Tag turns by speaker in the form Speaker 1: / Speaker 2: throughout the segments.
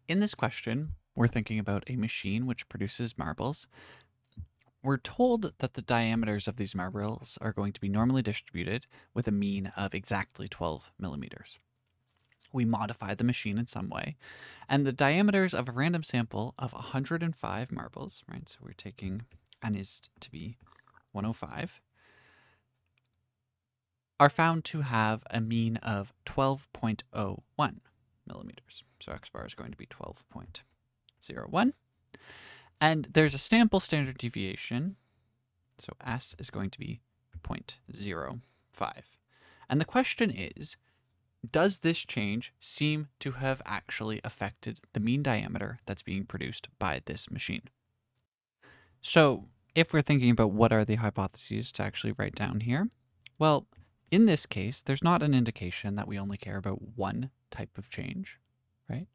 Speaker 1: In this question, we're thinking about a machine which produces marbles. We're told that the diameters of these marbles are going to be normally distributed with a mean of exactly 12 millimeters. We modify the machine in some way, and the diameters of a random sample of 105 marbles, right? So we're taking n is to be 105, are found to have a mean of 12.01 millimeters. So x bar is going to be 12.01. And there's a sample standard deviation, so S is going to be 0.05. And the question is, does this change seem to have actually affected the mean diameter that's being produced by this machine? So if we're thinking about what are the hypotheses to actually write down here, well, in this case, there's not an indication that we only care about one type of change, right?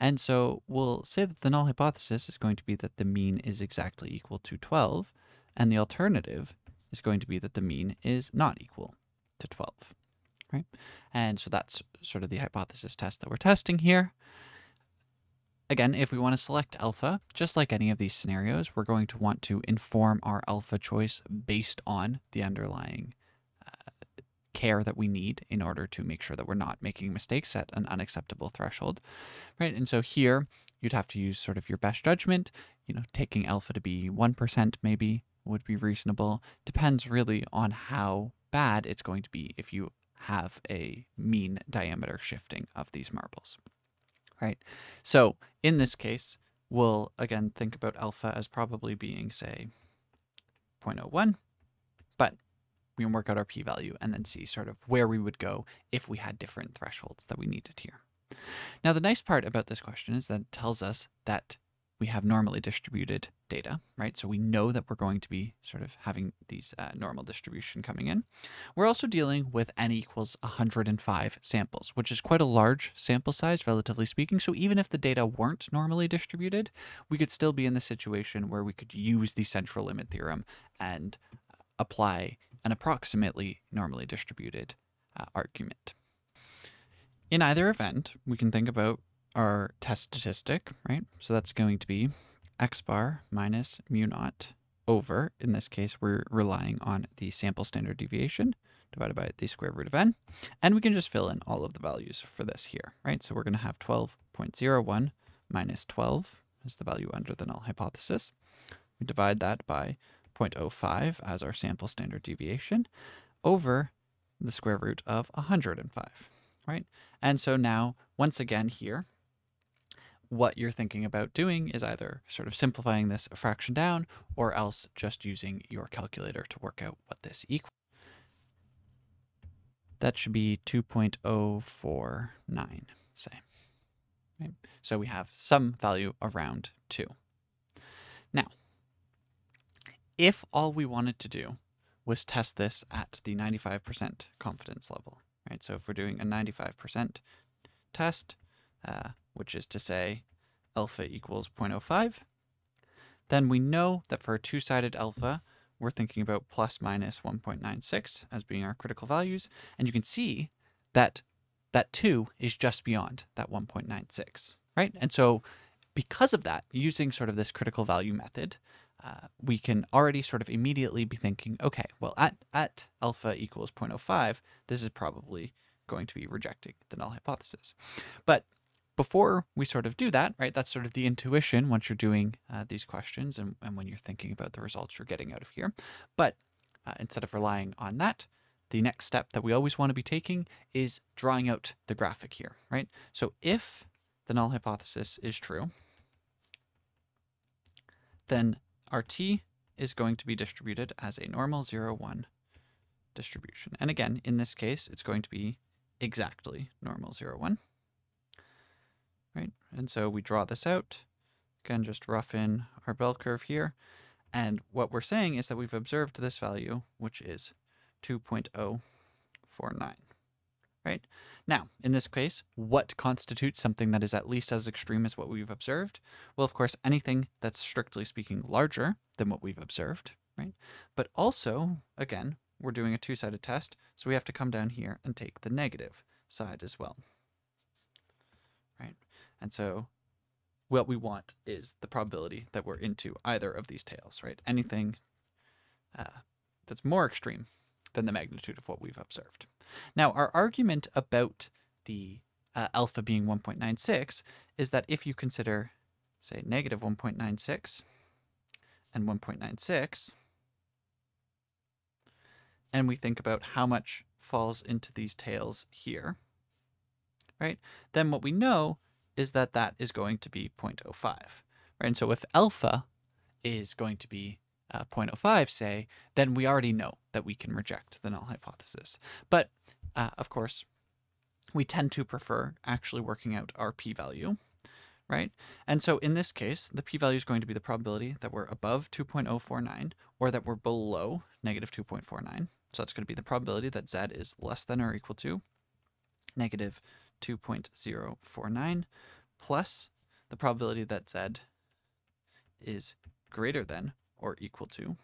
Speaker 1: And so we'll say that the null hypothesis is going to be that the mean is exactly equal to 12, and the alternative is going to be that the mean is not equal to 12, right? And so that's sort of the hypothesis test that we're testing here. Again, if we want to select alpha, just like any of these scenarios, we're going to want to inform our alpha choice based on the underlying care that we need in order to make sure that we're not making mistakes at an unacceptable threshold, right? And so here you'd have to use sort of your best judgment, taking alpha to be 1% maybe would be reasonable. Depends really on how bad it's going to be if you have a mean diameter shifting of these marbles, right? So in this case, we'll again think about alpha as probably being, say, 0.01, but we can work out our p-value and then see sort of where we would go if we had different thresholds that we needed here. Now, the nice part about this question is that it tells us that we have normally distributed data, right? So we know that we're going to be sort of having these normal distribution coming in. We're also dealing with n equals 105 samples, which is quite a large sample size, relatively speaking. So even if the data weren't normally distributed, we could still be in the situation where we could use the central limit theorem and apply an approximately normally distributed argument. In either event, we can think about our test statistic, right? So that's going to be x bar minus mu naught over, in this case, we're relying on the sample standard deviation divided by the square root of n. And we can just fill in all of the values for this here, right? So we're going to have 12.01 minus 12 is the value under the null hypothesis. We divide that by 0.05 as our sample standard deviation over the square root of 105, right? And so now, once again here, what you're thinking about doing is either sort of simplifying this fraction down or else just using your calculator to work out what this equals. That should be 2.049, say. Right? So we have some value around 2. Now, if all we wanted to do was test this at the 95% confidence level, right? So if we're doing a 95% test, which is to say alpha equals 0.05, then we know that for a two-sided alpha, we're thinking about plus minus 1.96 as being our critical values. And you can see that that 2 is just beyond that 1.96, right? And so because of that, using sort of this critical value method, we can already sort of immediately be thinking, okay, well, at alpha equals 0.05, this is probably going to be rejecting the null hypothesis. But before we sort of do that, right, that's sort of the intuition once you're doing these questions and when you're thinking about the results you're getting out of here. But instead of relying on that, the next step that we always want to be taking is drawing out the graphic here, right? So if the null hypothesis is true, then our t is going to be distributed as a normal 0, 1 distribution. And again, in this case, it's going to be exactly normal 0, 1. Right? And so we draw this out. Again, just rough in our bell curve here. And what we're saying is that we've observed this value, which is 2.049. Right? Now, in this case, what constitutes something that is at least as extreme as what we've observed? Well, of course, anything that's strictly speaking larger than what we've observed, right? But also, again, we're doing a two-sided test, so we have to come down here and take the negative side as well, right? And so what we want is the probability that we're into either of these tails, right? Anything that's more extreme than the magnitude of what we've observed. Now, our argument about the alpha being 1.96 is that if you consider, say, negative 1.96 and 1.96, and we think about how much falls into these tails here, right? Then what we know is that that is going to be 0.05, right? And so if alpha is going to be 0.05, say, then we already know that we can reject the null hypothesis. But of course, we tend to prefer actually working out our p-value, right? And so in this case, the p-value is going to be the probability that we're above 2.049 or that we're below negative 2.49. So that's going to be the probability that z is less than or equal to negative 2.049 plus the probability that z is greater than or equal to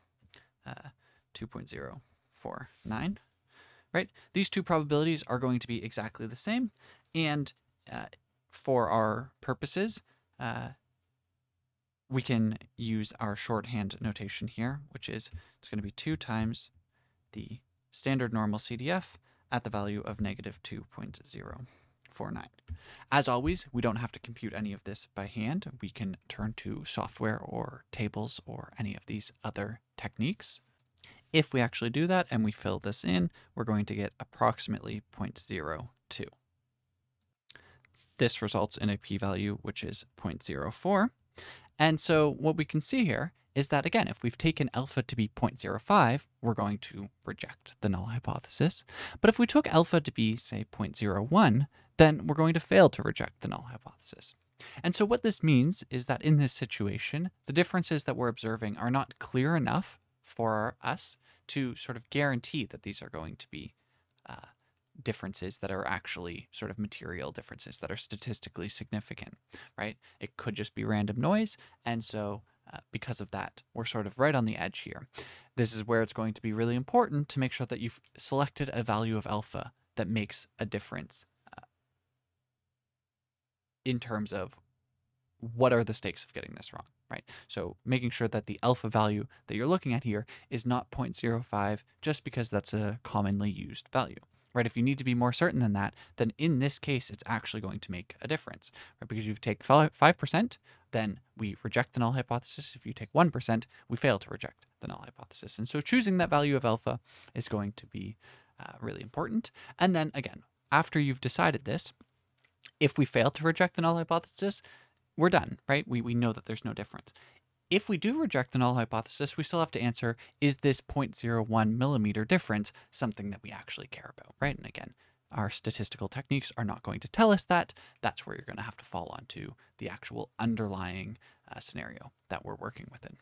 Speaker 1: 2.049, right? These two probabilities are going to be exactly the same, and for our purposes, we can use our shorthand notation here, which is it's going to be 2 times the standard normal CDF at the value of negative 2.049. As always, we don't have to compute any of this by hand. We can turn to software or tables or any of these other techniques. If we actually do that and we fill this in, we're going to get approximately 0.02. This results in a p-value which is 0.04. And so what we can see here is that, again, if we've taken alpha to be 0.05, we're going to reject the null hypothesis. But if we took alpha to be, say, 0.01, then we're going to fail to reject the null hypothesis. And so what this means is that in this situation, the differences that we're observing are not clear enough for us to sort of guarantee that these are going to be differences that are actually sort of material differences that are statistically significant, right? It could just be random noise. And so because of that, we're sort of right on the edge here. This is where it's going to be really important to make sure that you've selected a value of alpha that makes a difference in terms of what are the stakes of getting this wrong, right? So making sure that the alpha value that you're looking at here is not 0.05 just because that's a commonly used value, right? If you need to be more certain than that, then in this case, it's actually going to make a difference, right? Because if you take 5%, then we reject the null hypothesis. If you take 1%, we fail to reject the null hypothesis. And so choosing that value of alpha is going to be really important. And then again, after you've decided this, if we fail to reject the null hypothesis, we're done, right? We know that there's no difference. If we do reject the null hypothesis, we still have to answer, is this 0.01 millimeter difference something that we actually care about, right? And again, our statistical techniques are not going to tell us that. That's where you're going to have to fall onto the actual underlying scenario that we're working within.